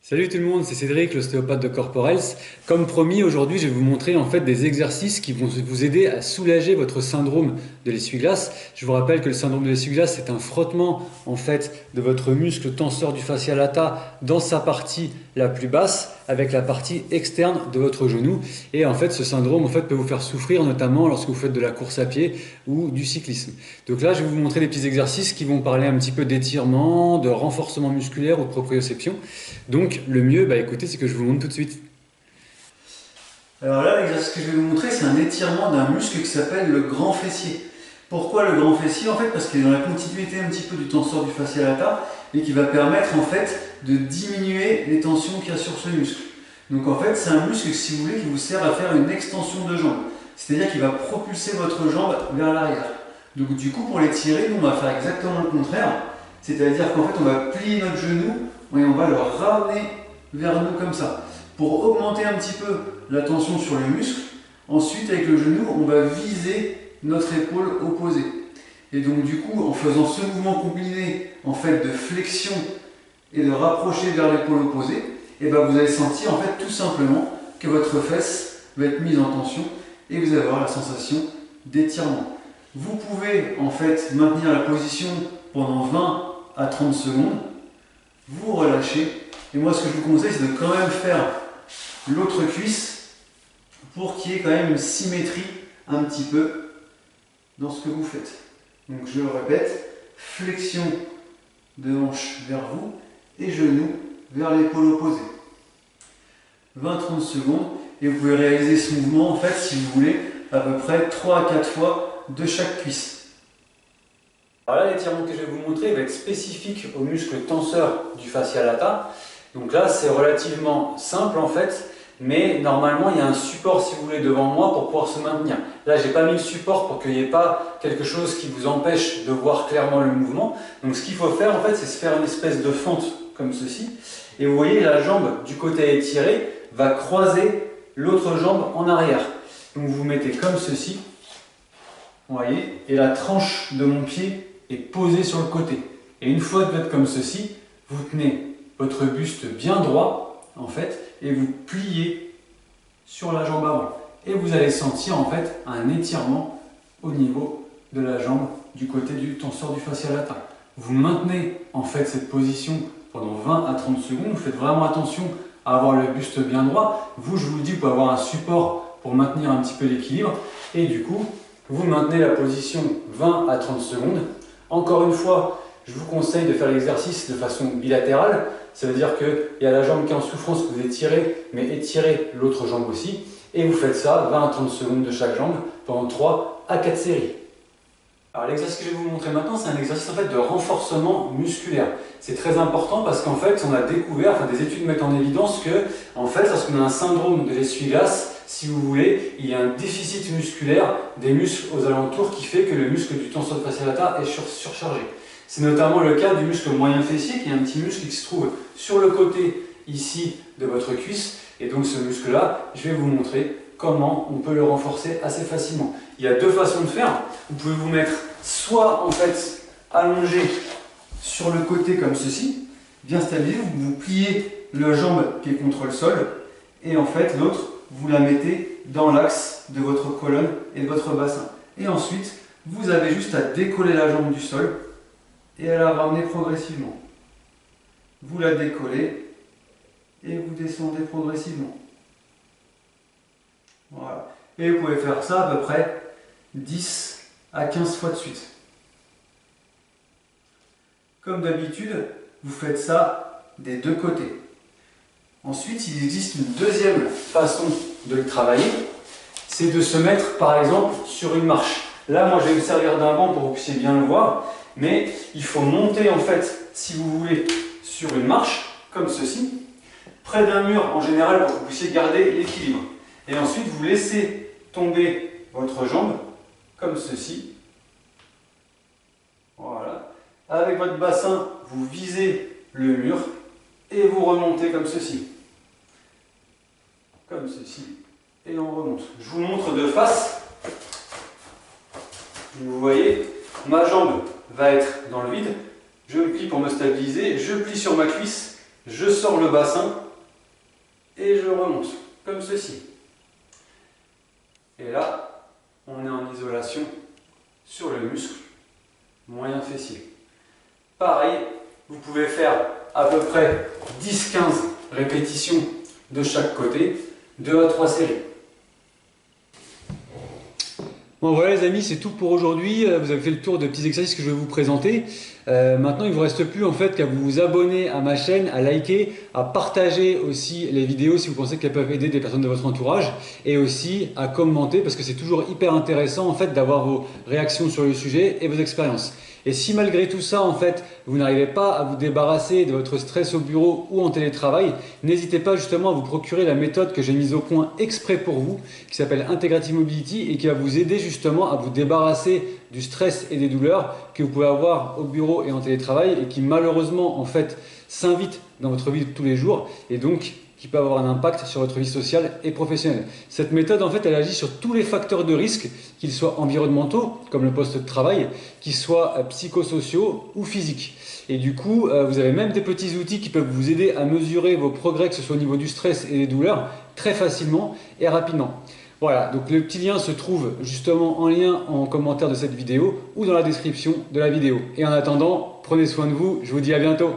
Salut tout le monde, c'est Cédric, l'ostéopathe de Corporels. Comme promis, aujourd'hui, je vais vous montrer en fait des exercices qui vont vous aider à soulager votre syndrome de l'essuie-glace. Je vous rappelle que le syndrome de l'essuie-glace, c'est un frottement en fait de votre muscle tenseur du fascia lata dans sa partie la plus basse avec la partie externe de votre genou. Et en fait, ce syndrome en fait peut vous faire souffrir notamment lorsque vous faites de la course à pied ou du cyclisme. Donc là, je vais vous montrer des petits exercices qui vont parler un petit peu d'étirement, de renforcement musculaire ou de proprioception. Donc le mieux, écoutez, c'est que je vous montre tout de suite. Alors là, l'exercice que je vais vous montrer, c'est un étirement d'un muscle qui s'appelle le grand fessier. Pourquoi le grand fessier? En fait, parce qu'il est dans la continuité un petit peu du tenseur du fascia lata et qui va permettre en fait de diminuer les tensions qu'il y a sur ce muscle. Donc en fait, c'est un muscle, si vous voulez, qui vous sert à faire une extension de jambe. C'est-à-dire qu'il va propulser votre jambe vers l'arrière. Donc du coup, pour l'étirer, nous on va faire exactement le contraire. C'est-à-dire qu'en fait, on va plier notre genou et on va le ramener vers nous comme ça. Pour augmenter un petit peu la tension sur le muscle, ensuite avec le genou, on va viser notre épaule opposée. Et donc du coup, en faisant ce mouvement combiné en fait de flexion et de rapprocher vers l'épaule opposée, et vous allez sentir en fait tout simplement que votre fesse va être mise en tension et vous allez avoir la sensation d'étirement. Vous pouvez en fait maintenir la position pendant 20 à 30 secondes, vous relâchez, et moi ce que je vous conseille c'est de quand même faire l'autre cuisse pour qu'il y ait quand même une symétrie un petit peu dans ce que vous faites. Donc je le répète, flexion de hanche vers vous et genou vers l'épaule opposée. 20-30 secondes et vous pouvez réaliser ce mouvement en fait si vous voulez à peu près 3 à 4 fois de chaque cuisse. Alors là, l'étirement que je vais vous montrer va être spécifique au muscle tenseur du fascia lata. Donc là, c'est relativement simple en fait, mais normalement, il y a un support, si vous voulez, devant moi pour pouvoir se maintenir. Là, je n'ai pas mis le support pour qu'il n'y ait pas quelque chose qui vous empêche de voir clairement le mouvement. Donc ce qu'il faut faire en fait, c'est se faire une espèce de fente comme ceci. Et vous voyez, la jambe du côté étiré va croiser l'autre jambe en arrière. Donc vous vous mettez comme ceci, vous voyez, et la tranche de mon pied est posée sur le côté. Et une fois que vous êtes comme ceci, vous tenez votre buste bien droit, en fait, et vous pliez sur la jambe avant. Et vous allez sentir, en fait, un étirement au niveau de la jambe du côté du tenseur du fascia lata. Vous maintenez, en fait, cette position pendant 20 à 30 secondes. Vous faites vraiment attention à avoir le buste bien droit. Vous, je vous le dis, vous pouvez avoir un support pour maintenir un petit peu l'équilibre. Et du coup, vous maintenez la position 20 à 30 secondes. Encore une fois, je vous conseille de faire l'exercice de façon bilatérale. Ça veut dire qu'il y a la jambe qui est en souffrance que vous étirez, mais étirez l'autre jambe aussi. Et vous faites ça 20 à 30 secondes de chaque jambe pendant 3 à 4 séries. Alors l'exercice que je vais vous montrer maintenant, c'est un exercice en fait de renforcement musculaire. C'est très important parce qu'en fait, on a découvert, des études mettent en évidence que, en fait, lorsqu'on a un syndrome de l'essuie-glace, si vous voulez, il y a un déficit musculaire des muscles aux alentours qui fait que le muscle du tenseur de fascia lata est surchargé. C'est notamment le cas du muscle moyen fessier, qui est un petit muscle qui se trouve sur le côté ici de votre cuisse. Et donc ce muscle-là, je vais vous montrer comment on peut le renforcer assez facilement. Il y a deux façons de faire. Vous pouvez vous mettre soit en fait allongé sur le côté comme ceci, bien stabilisé, vous pliez la jambe qui est contre le sol, et en fait l'autre, vous la mettez dans l'axe de votre colonne et de votre bassin. Et ensuite, vous avez juste à décoller la jambe du sol et à la ramener progressivement. Vous la décollez et vous descendez progressivement. Voilà. Et vous pouvez faire ça à peu près 10 à 15 fois de suite. Comme d'habitude, vous faites ça des deux côtés. Ensuite, il existe une deuxième façon de le travailler, c'est de se mettre par exemple sur une marche. Là, moi je vais me servir d'un banc pour que vous puissiez bien le voir, mais il faut monter en fait, si vous voulez, sur une marche, comme ceci, près d'un mur en général pour que vous puissiez garder l'équilibre. Et ensuite, vous laissez tomber votre jambe, comme ceci. Voilà. Avec votre bassin, vous visez le mur et vous remontez comme ceci. Comme ceci. Et on remonte. Je vous montre de face. Vous voyez, ma jambe va être dans le vide. Je me plie pour me stabiliser. Je plie sur ma cuisse je sors le bassin et je remonte, comme ceci. Et là, on est en isolation sur le muscle moyen fessier. Pareil, vous pouvez faire à peu près 10-15 répétitions de chaque côté, 2 à 3 séries. Bon voilà les amis, c'est tout pour aujourd'hui. Vous avez fait le tour de petits exercices que je vais vous présenter. Maintenant, il ne vous reste plus en fait qu'à vous abonner à ma chaîne, à liker, à partager aussi les vidéos si vous pensez qu'elles peuvent aider des personnes de votre entourage, et aussi à commenter parce que c'est toujours hyper intéressant en fait d'avoir vos réactions sur le sujet et vos expériences. Et si malgré tout ça, en fait, vous n'arrivez pas à vous débarrasser de votre stress au bureau ou en télétravail, n'hésitez pas justement à vous procurer la méthode que j'ai mise au point exprès pour vous, qui s'appelle Integrative Mobility et qui va vous aider justement à vous débarrasser du stress et des douleurs que vous pouvez avoir au bureau et en télétravail et qui malheureusement, en fait, s'invitent dans votre vie de tous les jours et donc qui peut avoir un impact sur votre vie sociale et professionnelle. Cette méthode, en fait, elle agit sur tous les facteurs de risque, qu'ils soient environnementaux, comme le poste de travail, qu'ils soient psychosociaux ou physiques. Et du coup, vous avez même des petits outils qui peuvent vous aider à mesurer vos progrès, que ce soit au niveau du stress et des douleurs, très facilement et rapidement. Voilà, donc le petit lien se trouve justement en lien en commentaire de cette vidéo ou dans la description de la vidéo. Et en attendant, prenez soin de vous, je vous dis à bientôt.